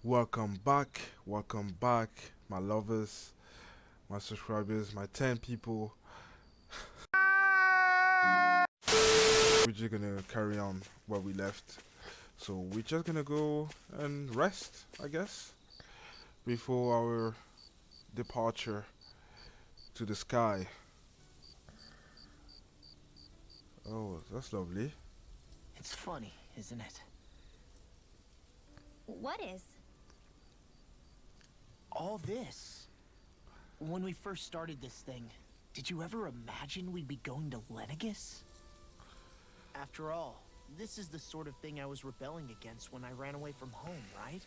welcome back, my lovers, my subscribers, my 10 people. We're just gonna carry on where we left. So we're just gonna go and rest, I guess, before our departure to the sky. Oh, that's lovely. It's funny, isn't it? What is? All this. When we first started this thing, did you ever imagine we'd be going to Lenegus? After all, this is the sort of thing I was rebelling against when I ran away from home, right?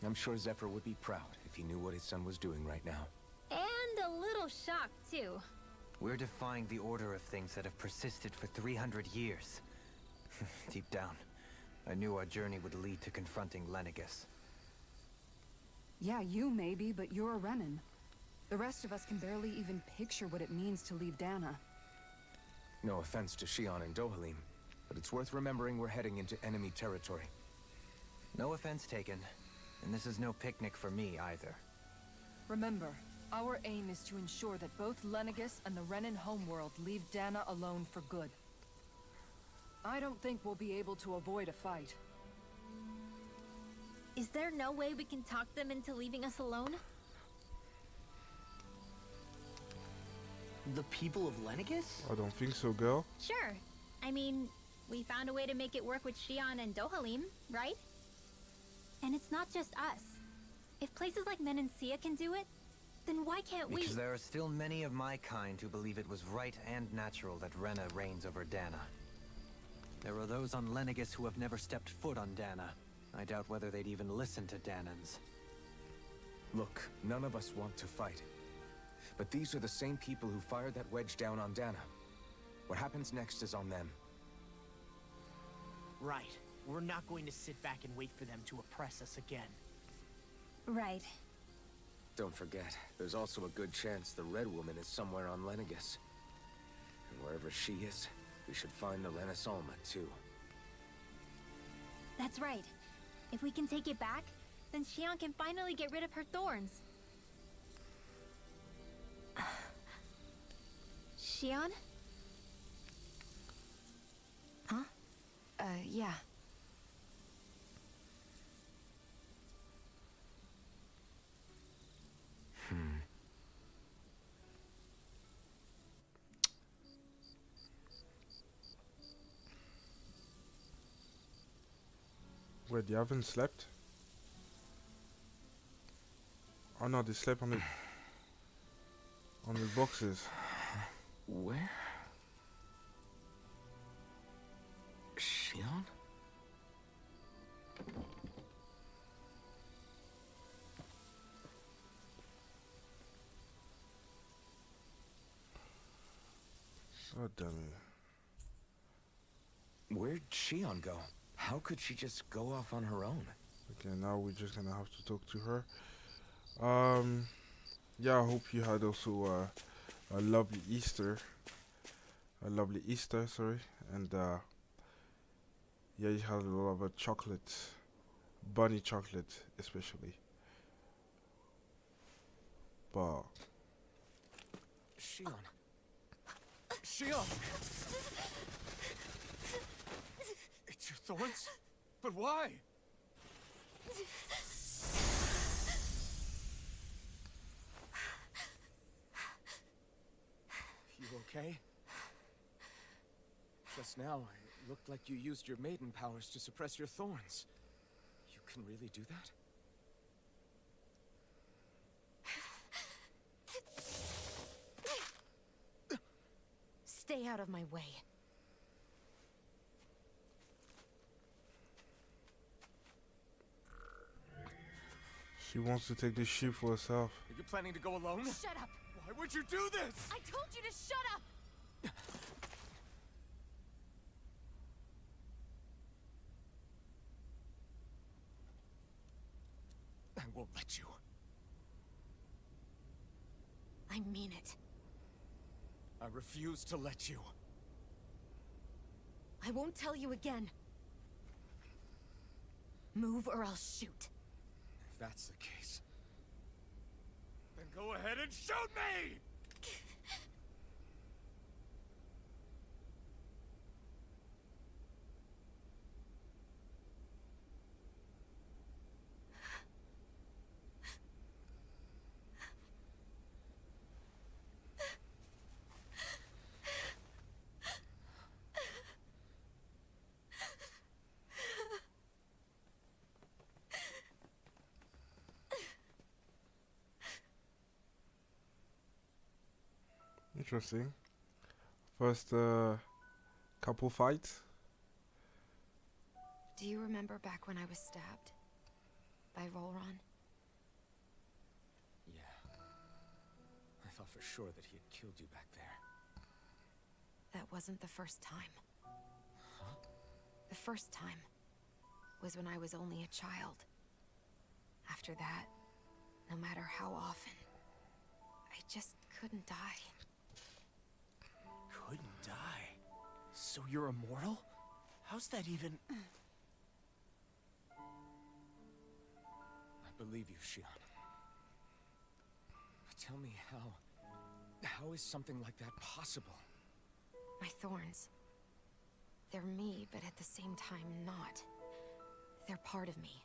I'm sure Zephyr would be proud if he knew what his son was doing right now. And a little shocked, too. We're defying the order of things that have persisted for 300 years. Deep down, I knew our journey would lead to confronting Lenegus. Yeah, you maybe, but you're a Renan. The rest of us can barely even picture what it means to leave Dana. No offense to Shion and Dohalim, but it's worth remembering we're heading into enemy territory. No offense taken, and this is no picnic for me either. Remember, our aim is to ensure that both Lenegus and the Renan homeworld leave Dana alone for good. I don't think we'll be able to avoid a fight. Is there no way we can talk them into leaving us alone? The people of Lenegus? I don't think so, girl. Sure. I mean, we found a way to make it work with Shion and Dohalim, right? And it's not just us. If places like Menancia can do it, then why can't we? Because there are still many of my kind who believe it was right and natural that Rena reigns over Dana. There are those on Lenegus who have never stepped foot on Dana. I doubt whether they'd even listen to Danans. Look, none of us want to fight. But these are the same people who fired that wedge down on Dana. What happens next is on them. Right. We're not going to sit back and wait for them to oppress us again. Right. Don't forget, there's also a good chance the Red Woman is somewhere on Lenegus. And wherever she is, we should find the Renaissance too. That's right. If we can take it back, then Shion can finally get rid of her thorns. Shion? Huh? Yeah. Wait, you haven't slept? Oh no, they slept on the boxes. Where? Shion? God damn it. Where'd Shion go? How could she just go off on her own? Okay, now we're just gonna have to talk to her. Yeah, I hope you had also a lovely Easter. A lovely Easter, sorry. And yeah, you had a lot of chocolate. Bunny chocolate, especially. But Shion. Shion! It's your thorns? But why? You okay? Just now, it looked like you used your maiden powers to suppress your thorns. You can really do that? Stay out of my way. she wants to take this ship for herself. Are you planning to go alone? Shut up! Why would you do this? I told you to shut up! I won't let you. I mean it. I refuse to let you. I won't tell you again. Move or I'll shoot. If that's the case, then go ahead and shoot me! Interesting. First couple fights. Do you remember back when I was stabbed? By Volron? Yeah. I thought for sure that he had killed you back there. That wasn't the first time. The first time was when I was only a child. After that, no matter how often, I just couldn't die. Couldn't die? So you're immortal? How's that even... I believe you, Shion. But tell me how is something like that possible? My thorns. They're me, but at the same time not. They're part of me.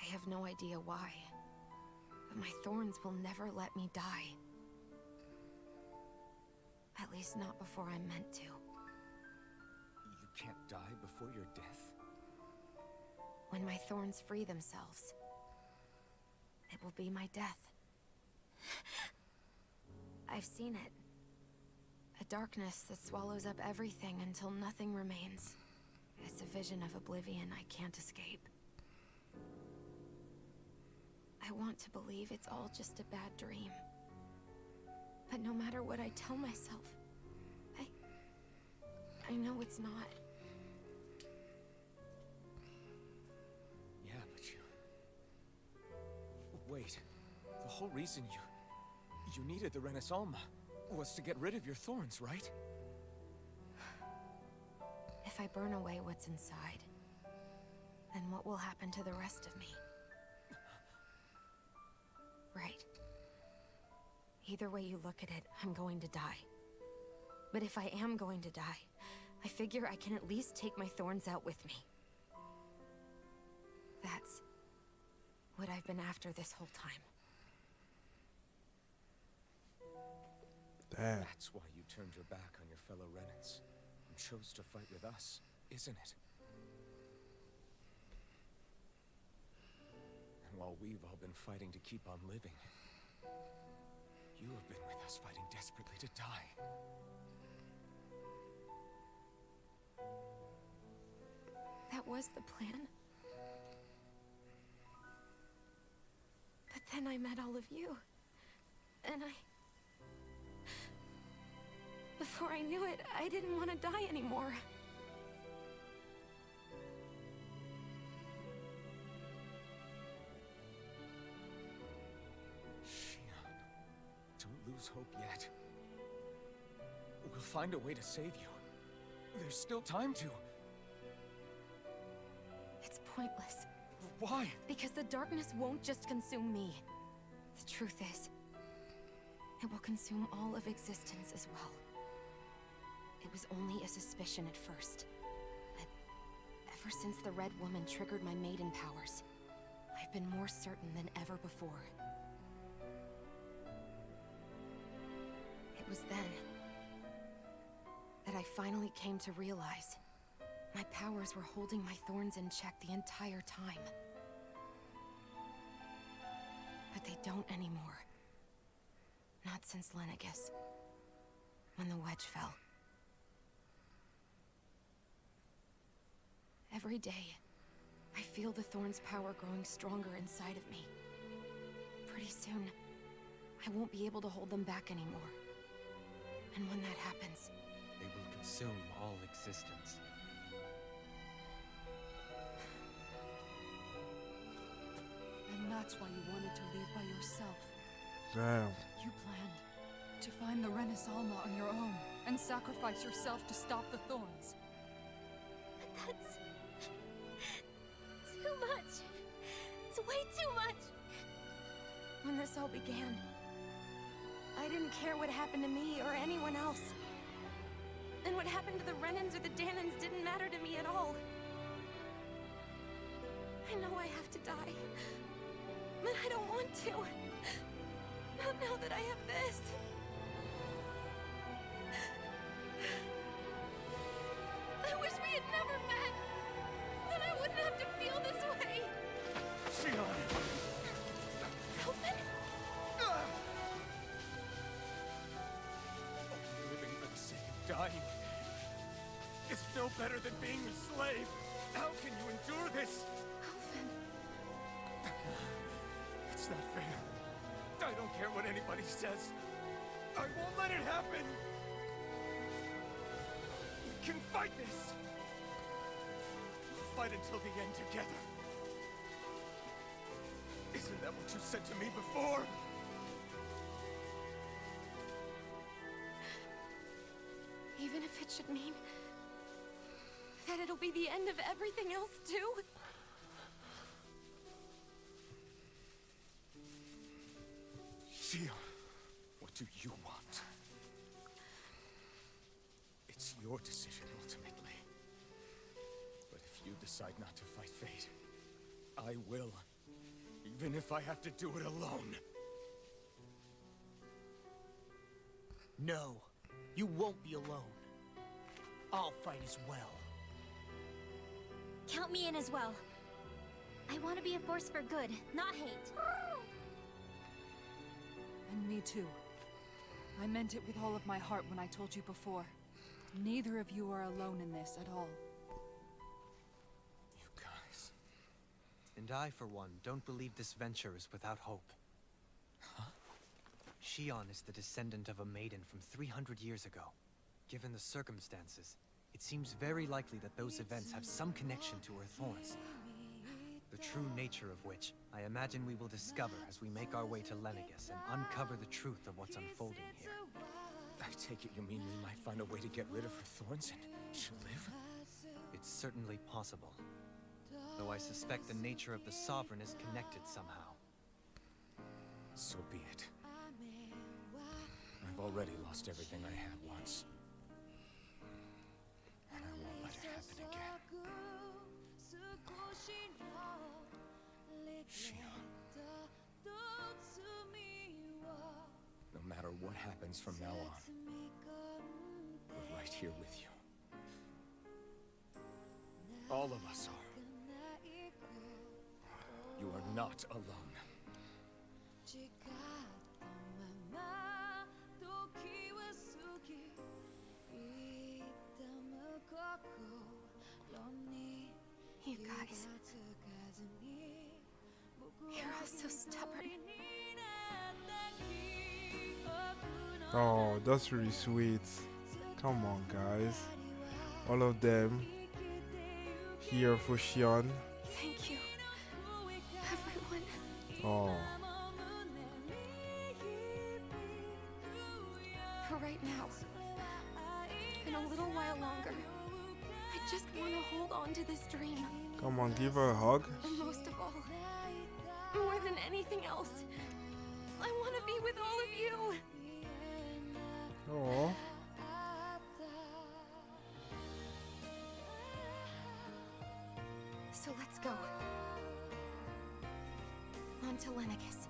I have no idea why, but my thorns will never let me die. At least not before I'm meant to. You can't die before your death? When my thorns free themselves, it will be my death. I've seen it. A darkness that swallows up everything until nothing remains. It's a vision of oblivion I can't escape. I want to believe it's all just a bad dream. But no matter what I tell myself, I know it's not. Yeah, but you... Wait. The whole reason you needed the Renaissalma was to get rid of your thorns, right? If I burn away what's inside, then what will happen to the rest of me? Right. Either way you look at it, I'm going to die. But if I am going to die, I figure I can at least take my thorns out with me. That's what I've been after this whole time. Damn. That's why you turned your back on your fellow Renans and chose to fight with us, isn't it? And while we've all been fighting to keep on living, you have been with us fighting desperately to die. That was the plan. But then I met all of you. And before I knew it, I didn't want to die anymore. Shion, don't lose hope yet. We'll find a way to save you. There's still time to. It's pointless. Why? Because the darkness won't just consume me. The truth is, it will consume all of existence as well. It was only a suspicion at first. But ever since the Red Woman triggered my maiden powers, I've been more certain than ever before. It was then that I finally came to realize my powers were holding my thorns in check the entire time. But they don't anymore. Not since Lenegis, when the wedge fell. Every day, I feel the thorn's power growing stronger inside of me. Pretty soon, I won't be able to hold them back anymore. And when that happens, They will consume all existence. And that's why you wanted to leave by yourself. Damn. You planned to find the Renaissalma on your own and sacrifice yourself to stop the thorns. But that's too much. Way too much! When this all began, I didn't care what happened to me or anyone else. And what happened to the Renans or the Danans didn't matter to me at all. I know I have to die, but I don't want to. Not now that I have this. I wish we had never met. Then I wouldn't have to feel this way. Shion! Elfin? Living for the sake of dying is no better than being a slave. How can you endure this? Elfin. It's not fair. I don't care what anybody says. I won't let it happen. We can fight this. We'll fight until the end together. Isn't that what you said to me before? Even if it should mean that it'll be the end of everything else too? Shia, what do you want? It's your decision ultimately. But if you decide not to fight fate, I will. Even if I have to do it alone. No, you won't be alone. I'll fight as well. Count me in as well. I want to be a force for good, not hate. And me too. I meant it with all of my heart when I told you before. Neither of you are alone in this at all. You guys. And I, for one, don't believe this venture is without hope. Huh? Shion is the descendant of a maiden from 300 years ago. Given the circumstances, it seems very likely that those events have some connection to her thorns. The true nature of which, I imagine we will discover as we make our way to Lenegis and uncover the truth of what's unfolding here. I take it you mean we might find a way to get rid of her thorns and she'll live? It's certainly possible. Though I suspect the nature of the Sovereign is connected somehow. So be it. I've already lost everything I had once. And I won't let it happen again. Shion. No matter what happens from now on, we're right here with you. All of us are. You are not alone. You guys. You're all so stubborn. Oh, that's really sweet. Come on, guys. All of them here for Shion. Thank you, everyone. Oh, For right now, and a little while longer, I just want to hold on to this dream. come on, give her a hug. And most of all, more than anything else, I want to be with all of you. Oh, So let's go. On to Lenegis.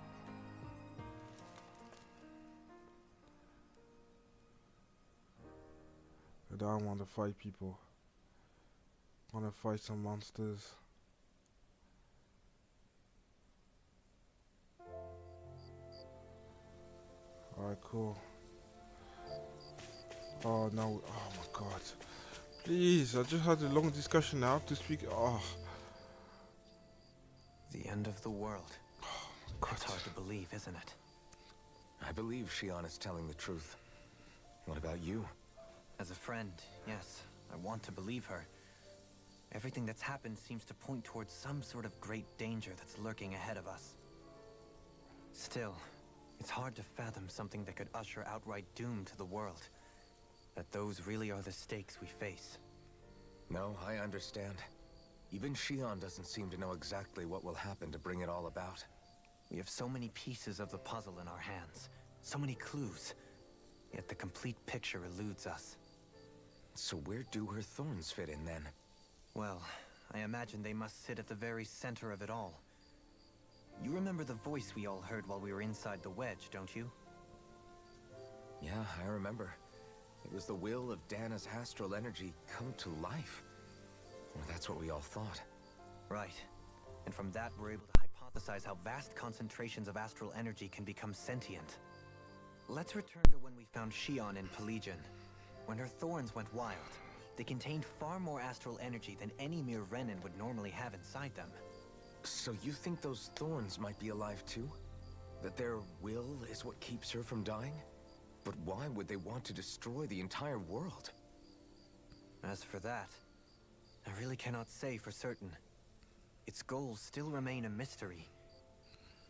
I don't want to fight people. I want to fight some monsters. Alright, cool. Oh no, oh my god. Please, I just had a long discussion now to speak. Oh, The end of the world. God. It's hard to believe, isn't it? I believe Shion is telling the truth. What about you? As a friend, yes, I want to believe her. Everything that's happened seems to point towards some sort of great danger that's lurking ahead of us. Still, it's hard to fathom something that could usher outright doom to the world. That those really are the stakes we face. No, I understand. Even Shion doesn't seem to know exactly what will happen to bring it all about. We have so many pieces of the puzzle in our hands, so many clues, yet the complete picture eludes us. So where do her thorns fit in then? Well, I imagine they must sit at the very center of it all. You remember the voice we all heard while we were inside the wedge, don't you? Yeah, I remember. It was the will of Dana's astral energy come to life. Or that's what we all thought. Right. And from that, we're able to hypothesize how vast concentrations of astral energy can become sentient. Let's return to when we found Shion in Pelagion. When her thorns went wild, they contained far more astral energy than any mere Renin would normally have inside them. So you think those thorns might be alive too? That their will is what keeps her from dying? But why would they want to destroy the entire world? As for that, I really cannot say for certain. Its goals still remain a mystery.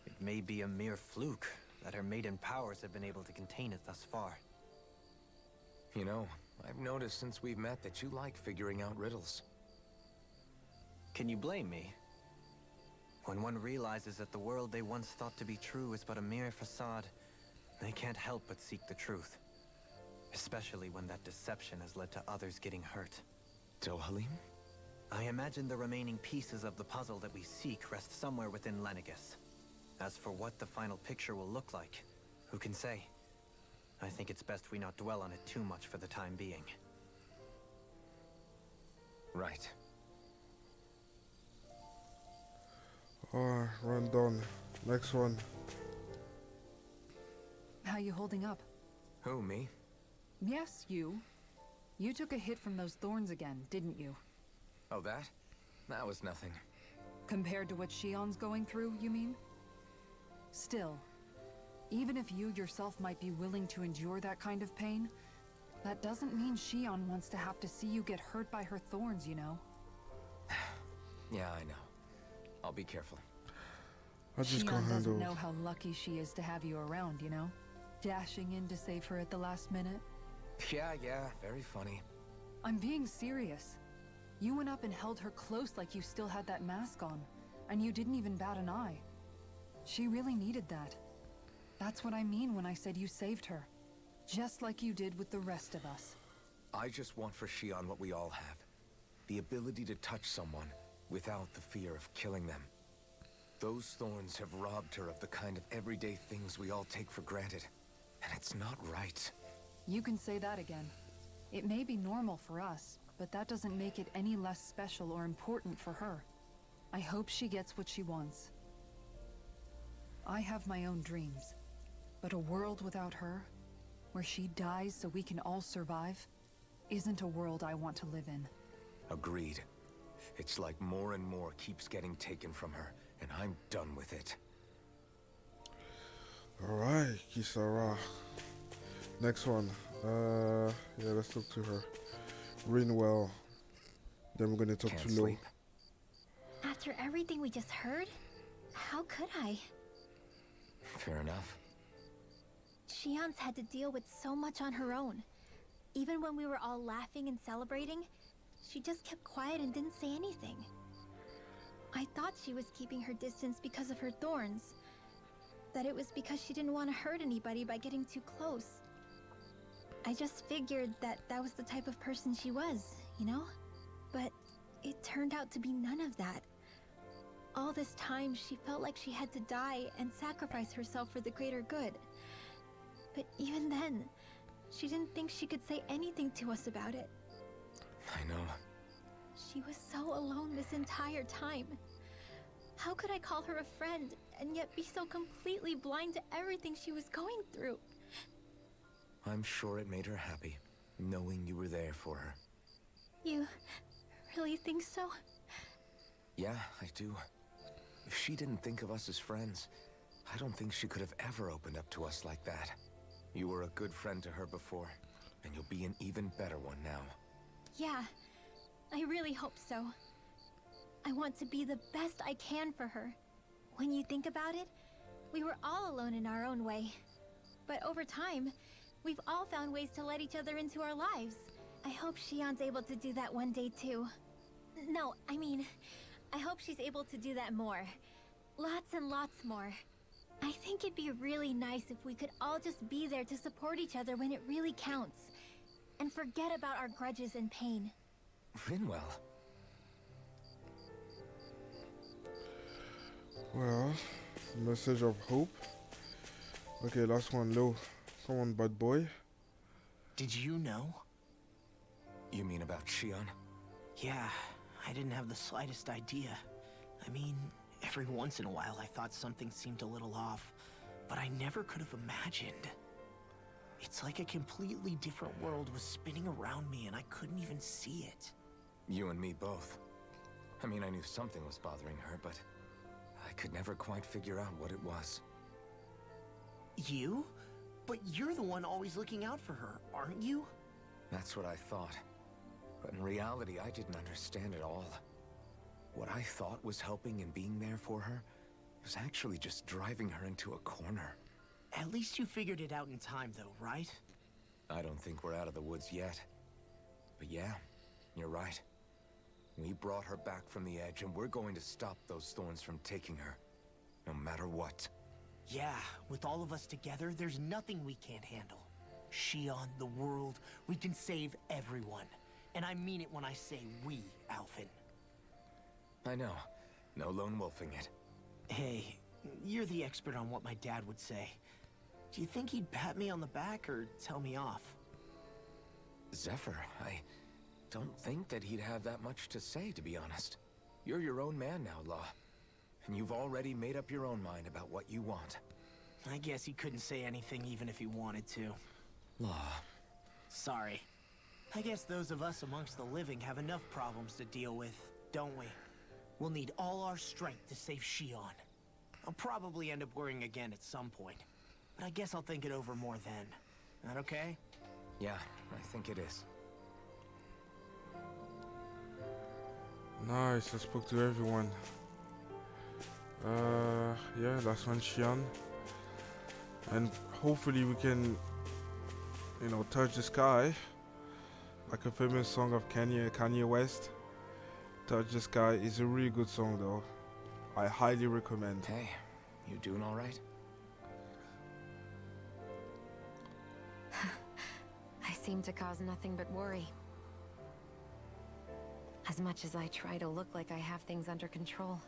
It may be a mere fluke that her maiden powers have been able to contain it thus far. You know, I've noticed since we've met that you like figuring out riddles. Can you blame me? When one realizes that the world they once thought to be true is but a mere facade, they can't help but seek the truth. Especially when that deception has led to others getting hurt. Dohalim? I imagine the remaining pieces of the puzzle that we seek rest somewhere within Lenegis. As for what the final picture will look like, who can say? I think it's best we not dwell on it too much for the time being. Right. Alright, run done. Next one. How you holding up? Who, me? Yes, you. You took a hit from those thorns again, didn't you? Oh, that? That was nothing. Compared to what Shion's going through, you mean? Still, even if you yourself might be willing to endure that kind of pain, that doesn't mean Shion wants to have to see you get hurt by her thorns, you know? Yeah, I know. I'll be careful. I just can't Shion doesn't handle. know how lucky she is to have you around, you know? Dashing in to save her at the last minute. Yeah, very funny. I'm being serious. You went up and held her close like you still had that mask on, and you didn't even bat an eye. She really needed that. That's what I mean when I said you saved her. Just like you did with the rest of us. I just want for Shion what we all have. The ability to touch someone without the fear of killing them. Those thorns have robbed her of the kind of everyday things we all take for granted. And it's not right. You can say that again. It may be normal for us, but that doesn't make it any less special or important for her. I hope she gets what she wants. I have my own dreams, but a world without her, where she dies so we can all survive, isn't a world I want to live in. Agreed. It's like more and more keeps getting taken from her, and I'm done with it. Alright, Kisara. Next one. Yeah, let's talk to her. Rinwell. Then we're gonna talk Can't to Lo. sleep. After everything we just heard, how could I? Fair enough. Shion's had to deal with so much on her own. Even when we were all laughing and celebrating, she just kept quiet and didn't say anything. I thought she was keeping her distance because of her thorns. That it was because she didn't want to hurt anybody by getting too close. I just figured that that was the type of person she was, you know? But it turned out to be none of that. All this time, she felt like she had to die and sacrifice herself for the greater good. But even then, she didn't think she could say anything to us about it. I know. She was so alone this entire time. How could I call her a friend and yet be so completely blind to everything she was going through? I'm sure it made her happy, knowing you were there for her. You really think so? Yeah, I do. If she didn't think of us as friends, I don't think she could have ever opened up to us like that. You were a good friend to her before, and you'll be an even better one now. Yeah, I really hope so. I want to be the best I can for her. When you think about it, we were all alone in our own way. But over time, we've all found ways to let each other into our lives. I hope Shion's able to do that one day too. No, I mean, I hope she's able to do that more. Lots and lots more. I think it'd be really nice if we could all just be there to support each other when it really counts. And forget about our grudges and pain. Rinwell. Well, message of hope. Okay, last one, low. Come on, bad boy. Did you know? You mean about Shion? Yeah, I didn't have the slightest idea. I mean, every once in a while I thought something seemed a little off, but I never could have imagined. It's like a completely different world was spinning around me and I couldn't even see it. You and me both. I mean, I knew something was bothering her, but I could never quite figure out what it was. You? But you're the one always looking out for her, aren't you? That's what I thought. But in reality, I didn't understand it all. What I thought was helping and being there for her was actually just driving her into a corner. At least you figured it out in time, though, right? I don't think we're out of the woods yet. But yeah, you're right. We brought her back from the edge, and we're going to stop those thorns from taking her, no matter what. Yeah, with all of us together, there's nothing we can't handle. Shion, the world, we can save everyone. And I mean it when I say we, Alphen. I know. No lone wolfing it. Hey, you're the expert on what my dad would say. Do you think he'd pat me on the back or tell me off? Zephyr, I don't think that he'd have that much to say, to be honest. You're your own man now, Law. And you've already made up your own mind about what you want. I guess he couldn't say anything even if he wanted to. Law. Sorry. I guess those of us amongst the living have enough problems to deal with, don't we? We'll need all our strength to save Shion. I'll probably end up worrying again at some point. But I guess I'll think it over more then. That okay? Yeah, I think it is. Nice, I spoke to everyone. Yeah, last one, Shion. And hopefully we can, you know, touch the sky. Like a famous song of Kanye West. Touch the Sky is a really good song though. I highly recommend. Hey, you doing all right? I seem to cause nothing but worry. As much as I try to look like I have things under control,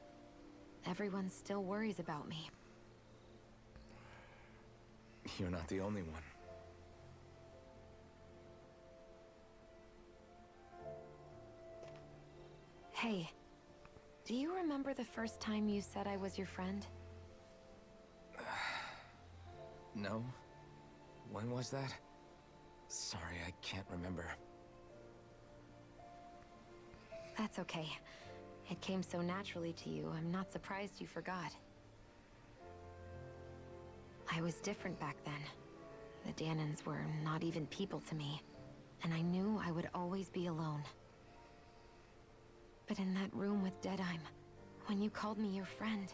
everyone still worries about me. You're not the only one. Hey, do you remember the first time you said I was your friend? No? When was that? Sorry, I can't remember. That's okay. It came so naturally to you, I'm not surprised you forgot. I was different back then. The Dahnans were not even people to me, and I knew I would always be alone. But in that room with Deadheim, when you called me your friend,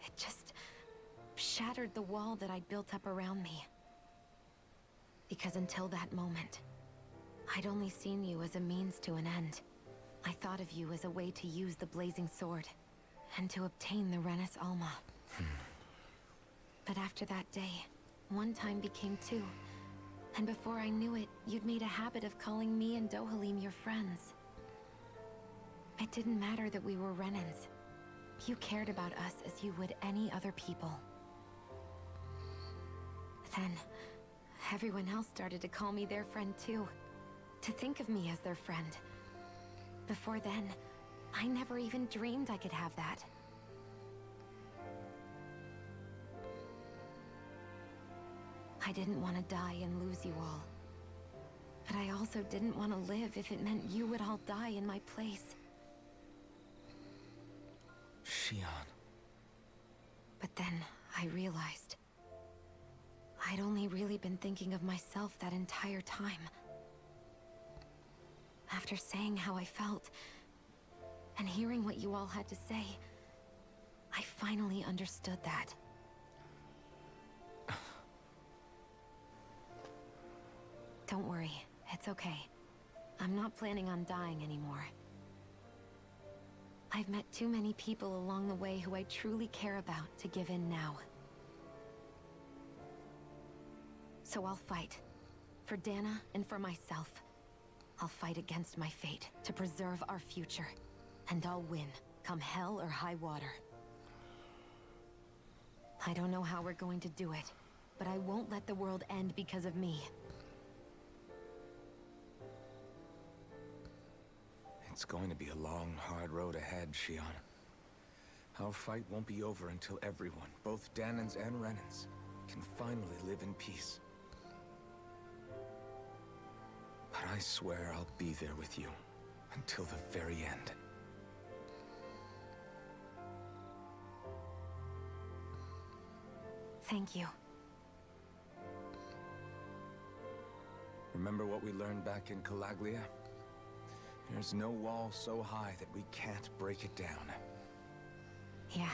it just shattered the wall that I'd built up around me. Because until that moment, I'd only seen you as a means to an end. I thought of you as a way to use the Blazing Sword, and to obtain the Renis Alma. But after that day, one time became two, and before I knew it, you'd made a habit of calling me and Dohalim your friends. It didn't matter that we were Renans. You cared about us as you would any other people. Then, everyone else started to call me their friend too. To think of me as their friend. Before then, I never even dreamed I could have that. I didn't want to die and lose you all. But I also didn't want to live if it meant you would all die in my place. Shion. But then, I realized I'd only really been thinking of myself that entire time. After saying how I felt, and hearing what you all had to say, I finally understood that. Don't worry, it's okay. I'm not planning on dying anymore. I've met too many people along the way who I truly care about to give in now. So I'll fight. For Dana and for myself. I'll fight against my fate to preserve our future. And I'll win, come hell or high water. I don't know how we're going to do it, but I won't let the world end because of me. It's going to be a long, hard road ahead, Shion. Our fight won't be over until everyone, both Danans and Renans, can finally live in peace. But I swear I'll be there with you until the very end. Thank you. Remember what we learned back in Calaglia? There's no wall so high that we can't break it down. Yeah.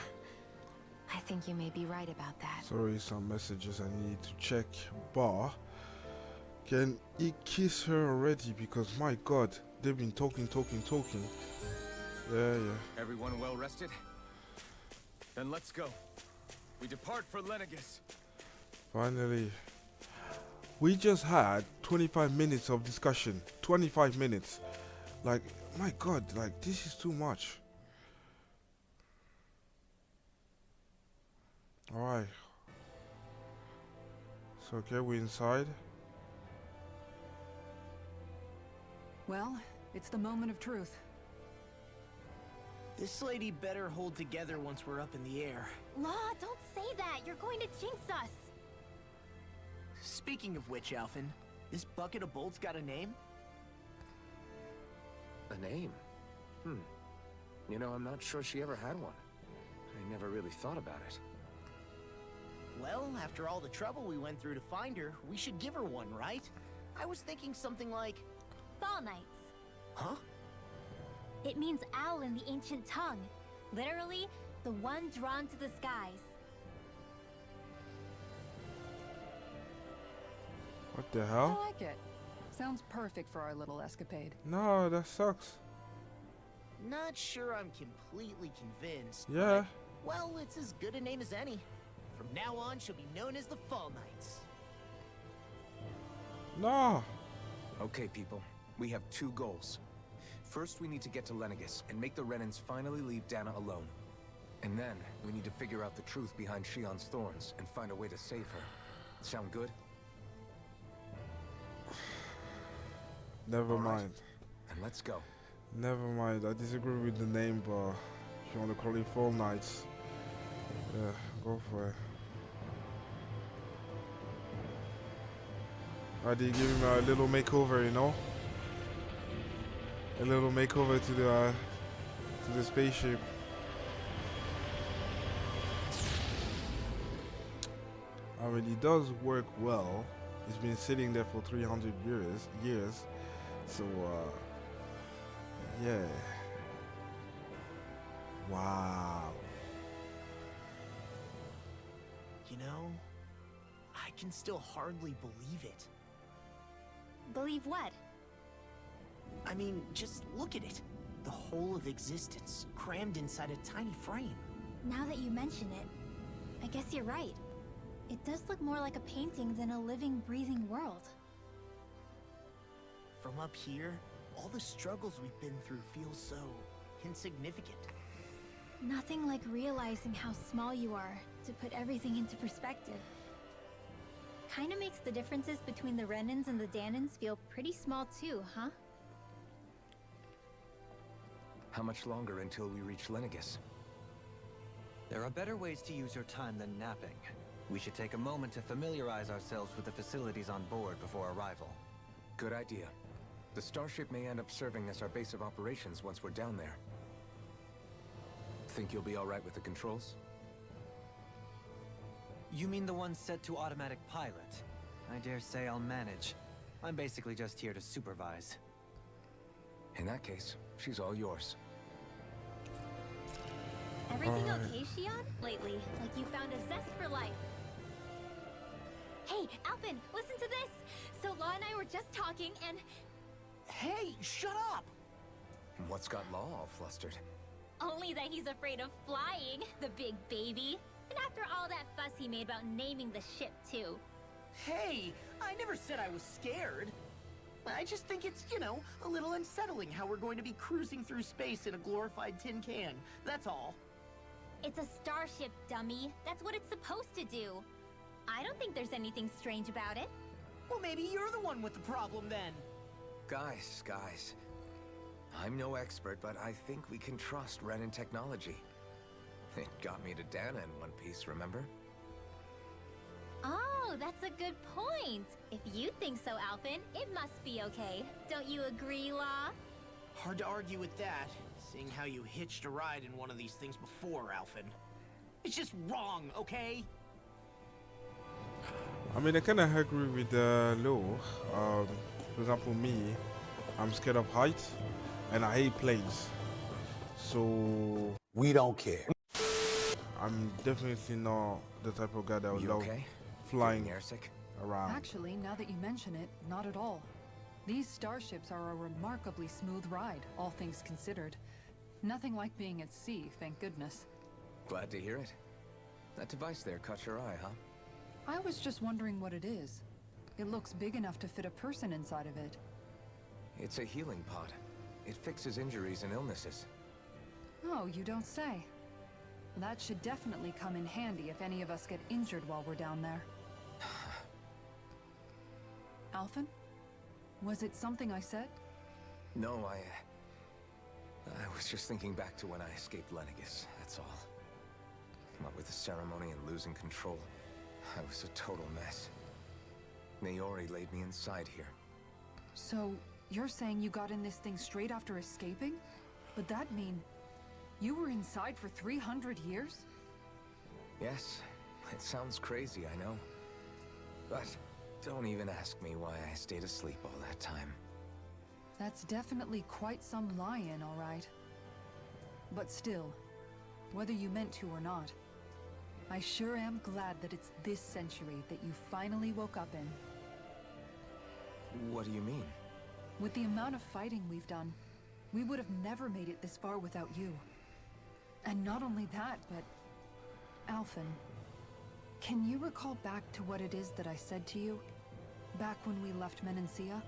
I think you may be right about that. Sorry, some messages I need to check. But can he kiss her already? Because my god, they've been talking. Yeah. Everyone well rested? Then let's go. We depart for Lenegis. Finally. We just had 25 minutes of discussion. 25 minutes. Like, my god, like, this is too much. Alright. So, okay, we're inside. Well, it's the moment of truth. This lady better hold together once we're up in the air. Law, don't say that. You're going to jinx us. Speaking of which, Alphen, this bucket of bolts got a name? A name? You know, I'm not sure she ever had one. I never really thought about it. Well, after all the trouble we went through to find her, we should give her one, right? I was thinking something like... Fall Knights. Huh? It means owl in the ancient tongue. Literally, the one drawn to the skies. What the I hell? like it. Sounds perfect for our little escapade. No, that sucks. Not sure I'm completely convinced. Yeah. But, well, it's as good a name as any. From now on, she'll be known as the Fall Knights. No. Okay, people. We have two goals. First, we need to get to Lenegis and make the Renans finally leave Dana alone. And then, we need to figure out the truth behind Shion's thorns and find a way to save her. Sound good? Never All right. mind. And let's go. Never mind. I disagree with the name, but if you want to call it Fall Knights, yeah, go for it. I did give him a little makeover, you know? A little makeover to the spaceship. I mean, it does work well. It's been sitting there for 300 years. So, yeah. Wow. You know, I can still hardly believe it. Believe what? I mean, just look at it. The whole of existence, crammed inside a tiny frame. Now that you mention it, I guess you're right. It does look more like a painting than a living, breathing world. From up here, all the struggles we've been through feel so insignificant. Nothing like realizing how small you are to put everything into perspective. Kinda makes the differences between the Renans and the Danans feel pretty small too, huh? How much longer until we reach Lenegis? There are better ways to use your time than napping. We should take a moment to familiarize ourselves with the facilities on board before arrival. Good idea. The starship may end up serving as our base of operations once we're down there. Think you'll be all right with the controls? You mean the one set to automatic pilot? I dare say I'll manage. I'm basically just here to supervise. In that case, she's all yours. Everything Alright. okay, Shion? Lately, like you found a zest for life. Hey, Alphen, listen to this! So Law and I were just talking and... Hey, shut up! What's got Law all flustered? Only that he's afraid of flying, the big baby. And after all that fuss he made about naming the ship, too. Hey, I never said I was scared. I just think it's, you know, a little unsettling how we're going to be cruising through space in a glorified tin can. That's all. It's a starship, dummy. That's what it's supposed to do. I don't think there's anything strange about it. Well, maybe you're the one with the problem then. Guys. I'm no expert, but I think we can trust Renan technology. It got me to Dana in one piece, remember? Oh, that's a good point. If you think so, Alphen, it must be okay. Don't you agree, Law? Hard to argue with that, seeing how you hitched a ride in one of these things before, Alphen. It's just wrong, okay? I mean, I kind of agree with Lo. For example, me, I'm scared of heights, and I hate planes. So We don't care. I'm definitely not the type of guy that would You love okay? flying Feeling airsick? around. Actually, now that you mention it, not at all. These starships are a remarkably smooth ride, all things considered. Nothing like being at sea, thank goodness. Glad to hear it. That device there caught your eye, huh? I was just wondering what it is. It looks big enough to fit a person inside of it. It's a healing pod. It fixes injuries and illnesses. Oh, you don't say. That should definitely come in handy if any of us get injured while we're down there. Alphen? Was it something I said? No, I was just thinking back to when I escaped Lenegis, that's all. What with the ceremony and losing control, I was a total mess. Naori laid me inside here. So, you're saying you got in this thing straight after escaping? Would that mean you were inside for 300 years? Yes, it sounds crazy, I know. But don't even ask me why I stayed asleep all that time. That's definitely quite some lie-in, all right. But still, whether you meant to or not, I sure am glad that it's this century that you finally woke up in. What do you mean? With the amount of fighting we've done, we would have never made it this far without you. And not only that, but... Alphen, can you recall back to what it is that I said to you? Back when we left Menancia?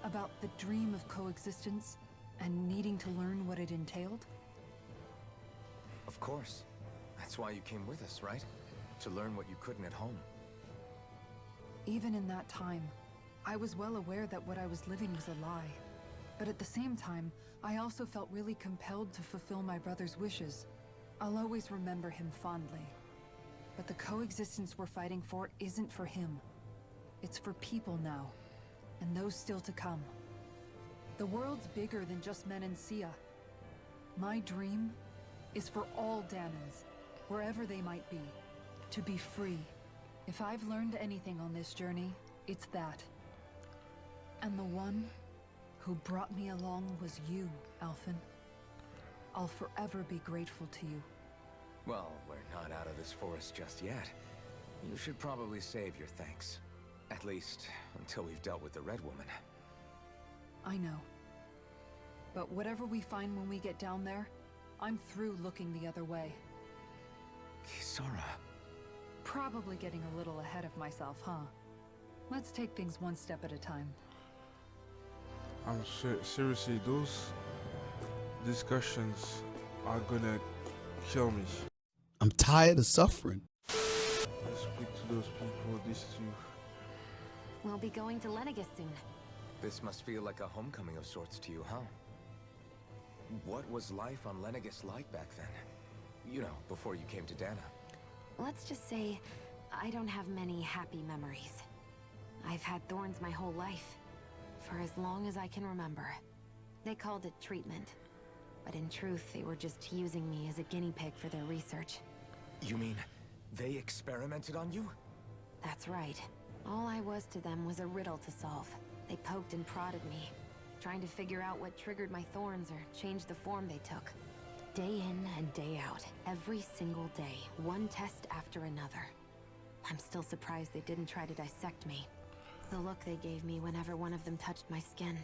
About the dream of coexistence, and needing to learn what it entailed? Of course. That's why you came with us, right? To learn what you couldn't at home. Even in that time, I was well aware that what I was living was a lie. But at the same time, I also felt really compelled to fulfill my brother's wishes. I'll always remember him fondly. But the coexistence we're fighting for isn't for him. It's for people now, and those still to come. The world's bigger than just Menancia. My dream is for all Danans, wherever they might be, to be free. If I've learned anything on this journey, it's that. And the one who brought me along was you, Alphen. I'll forever be grateful to you. Well, we're not out of this forest just yet. You should probably save your thanks. At least, until we've dealt with the Red Woman. I know. But whatever we find when we get down there, I'm through looking the other way. Kisara. Probably getting a little ahead of myself, huh? Let's take things one step at a time. I'm seriously, those discussions are gonna kill me. I'm tired of suffering. I speak to those people, these two. We'll be going to Lenegis soon. This must feel like a homecoming of sorts to you, huh? What was life on Lenegis like back then? You know, before you came to Dana. Let's just say, I don't have many happy memories. I've had thorns my whole life, for as long as I can remember. They called it treatment, but in truth, they were just using me as a guinea pig for their research. You mean, they experimented on you? That's right. All I was to them was a riddle to solve. They poked and prodded me, trying to figure out what triggered my thorns or changed the form they took. Day in and day out, every single day, one test after another. I'm still surprised they didn't try to dissect me. The look they gave me whenever one of them touched my skin.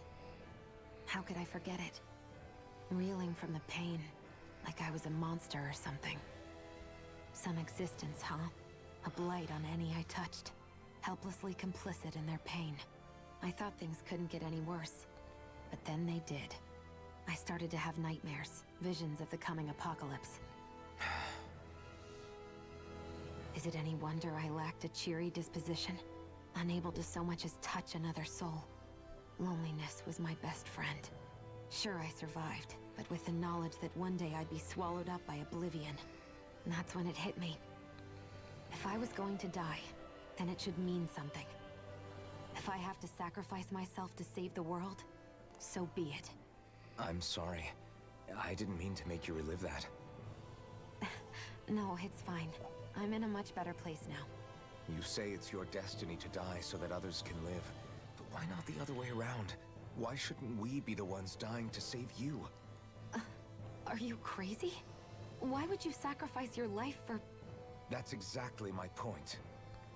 How could I forget it? Reeling from the pain, Like I was a monster or something. Some existence, huh? A blight on any I touched. Helplessly complicit in their pain. I thought things couldn't get any worse. But then they did. I started to have nightmares, visions of the coming apocalypse. Is it any wonder I lacked a cheery disposition? Unable to so much as touch another soul. Loneliness was my best friend. Sure, I survived, but with the knowledge that one day I'd be swallowed up by oblivion. And that's when it hit me. If I was going to die, then it should mean something. If I have to sacrifice myself to save the world, so be it. I'm sorry. I didn't mean to make you relive that. No, it's fine. I'm in a much better place now. You say it's your destiny to die so that others can live. But why not the other way around? Why shouldn't we be the ones dying to save you? Are you crazy? Why would you sacrifice your life for... That's exactly my point.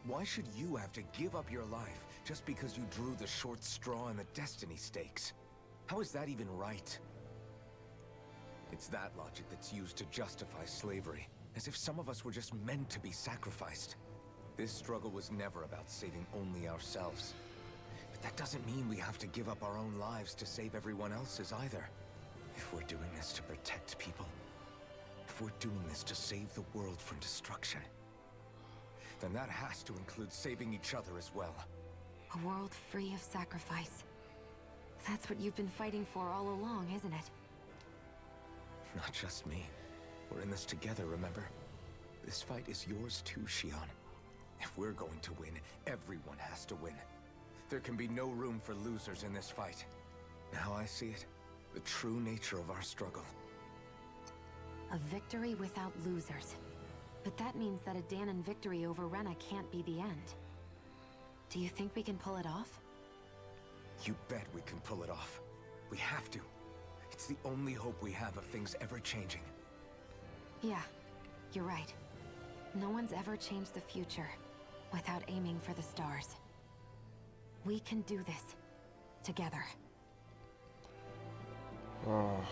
Why should you have to give up your life just because you drew the short straw in the destiny stakes? How is that even right? It's that logic that's used to justify slavery, as if some of us were just meant to be sacrificed. This struggle was never about saving only ourselves. But that doesn't mean we have to give up our own lives to save everyone else's either. If we're doing this to protect people, if we're doing this to save the world from destruction, then that has to include saving each other as well. A world free of sacrifice. That's what you've been fighting for all along, isn't it? Not just me. We're in this together, remember? This fight is yours too, Shion. If we're going to win, everyone has to win. There can be no room for losers in this fight. Now I see it. The true nature of our struggle. A victory without losers. But that means that a Dahnan victory over Rena can't be the end. Do you think we can pull it off? You bet we can pull it off. We have to. It's the only hope we have of things ever changing. Yeah, you're right. No one's ever changed the future without aiming for the stars. We can do this. Together. Oh.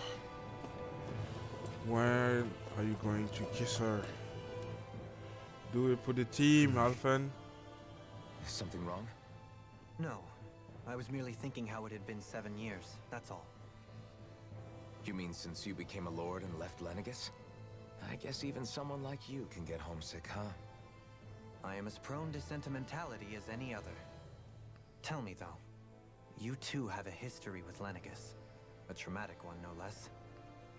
When are you going to kiss her? Do it for the team, Alphen. Is something wrong? No. I was merely thinking how it had been 7 years, that's all. You mean since you became a lord and left Lenegis? I guess even someone like you can get homesick, huh? I am as prone to sentimentality as any other. Tell me, though, you too have a history with Lenegis. A traumatic one, no less.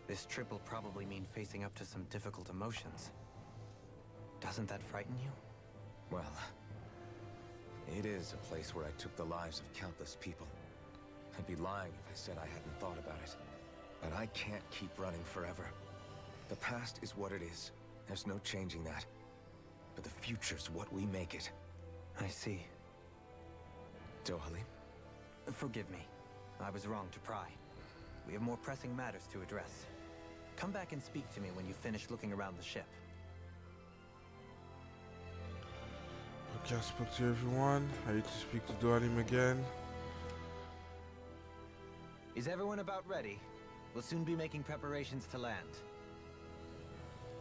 This trip will probably mean facing up to some difficult emotions. Doesn't that frighten you? Well, it is a place where I took the lives of countless people. I'd be lying if I said I hadn't thought about it. But I can't keep running forever. The past is what it is. There's no changing that. But the future's what we make it. I see. Dohalim? Forgive me. I was wrong to pry. We have more pressing matters to address. Come back and speak to me when you finish looking around the ship. Okay, I spoke to everyone. I need to speak to Dohalim again. Is everyone about ready? We'll soon be making preparations to land.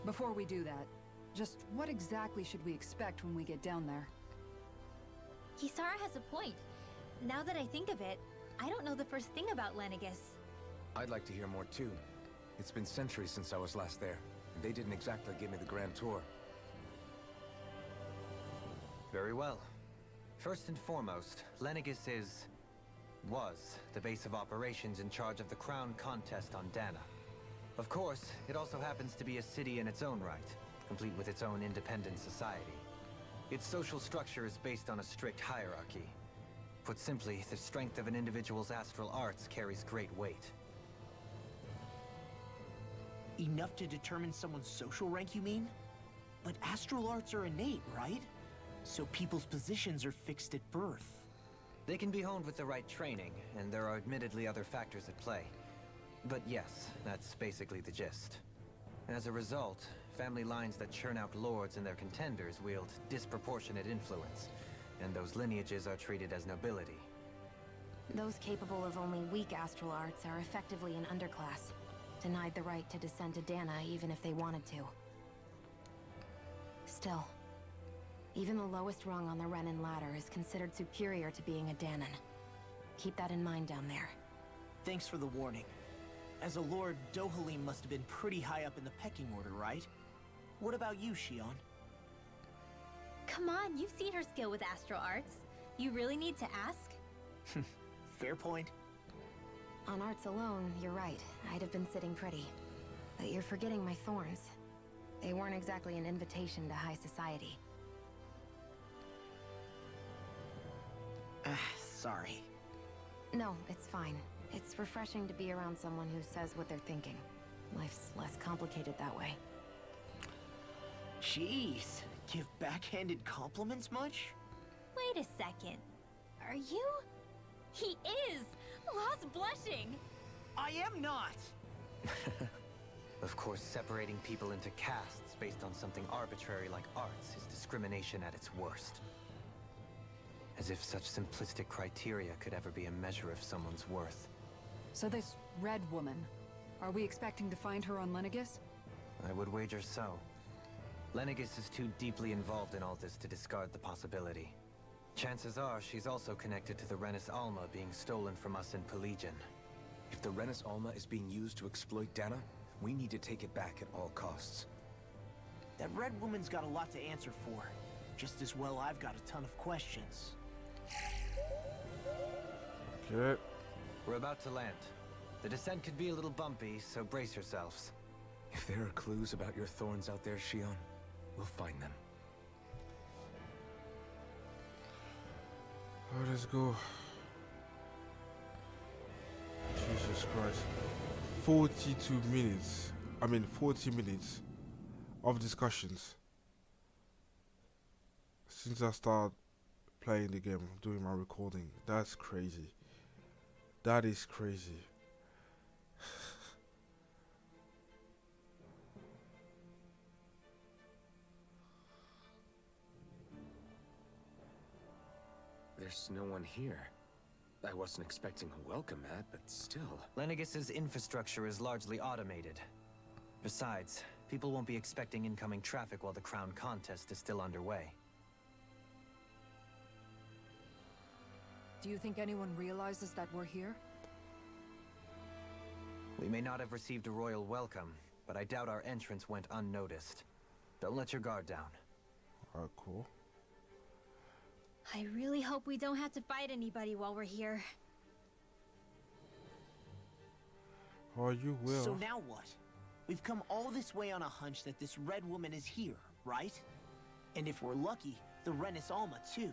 Before we do that, just what exactly should we expect when we get down there? Kisara has a point. Now that I think of it, I don't know the first thing about Lenegis. I'd like to hear more too. It's been centuries since I was last there. And they didn't exactly give me the grand tour. Very well. First and foremost, Lenegis was the base of operations in charge of the crown contest on Dahna. Of course, it also happens to be a city in its own right, complete with its own independent society. Its social structure is based on a strict hierarchy. Put simply, the strength of an individual's astral arts carries great weight. Enough to determine someone's social rank, you mean? But astral arts are innate, right? So people's positions are fixed at birth. They can be honed with the right training, and there are admittedly other factors at play. But yes, that's basically the gist. As a result, family lines that churn out lords and their contenders wield disproportionate influence, and those lineages are treated as nobility. Those capable of only weak astral arts are effectively an underclass. denied the right to descend to Dana even if they wanted to. Still, even the lowest rung on the Renan ladder is considered superior to being a Danan. Keep that in mind down there. Thanks for the warning. As a lord, Dohalim must have been pretty high up in the pecking order, right? What about you, Shion? Come on, you've seen her skill with astral arts. You really need to ask? Fair point. On arts alone, you're right. I'd have been sitting pretty. But you're forgetting my thorns. They weren't exactly an invitation to high society. Sorry. No, it's fine. It's refreshing to be around someone who says what they're thinking. Life's less complicated that way. Jeez, give backhanded compliments much? Wait a second. Are you? He is! Lost blushing! I am not! Of course, separating people into castes based on something arbitrary like arts is discrimination at its worst. As if such simplistic criteria could ever be a measure of someone's worth. So this Red Woman, are we expecting to find her on Lenegis? I would wager so. Lenegis is too deeply involved in all this to discard the possibility. Chances are she's also connected to the Renis Alma being stolen from us in Pelegion. If the Renis Alma is being used to exploit Dana, we need to take it back at all costs. That red woman's got a lot to answer for. Just as well I've got a ton of questions. Okay. We're about to land. The descent could be a little bumpy, so brace yourselves. If there are clues about your thorns out there, Shion, we'll find them. Oh, let's go. Jesus Christ. 42 minutes. 40 minutes of discussions. Since I started playing the game, doing my recording. That's crazy. That is crazy. There's no one here. I wasn't expecting a welcome mat, but still. Lenegis's infrastructure is largely automated. Besides, people won't be expecting incoming traffic while the crown contest is still underway. Do you think anyone realizes that we're here? We may not have received a royal welcome, but I doubt our entrance went unnoticed. Don't let your guard down. Alright, cool. I really hope we don't have to fight anybody while we're here. Oh, you will. So now what? We've come all this way on a hunch that this red woman is here, right? And if we're lucky, the Renis Alma too.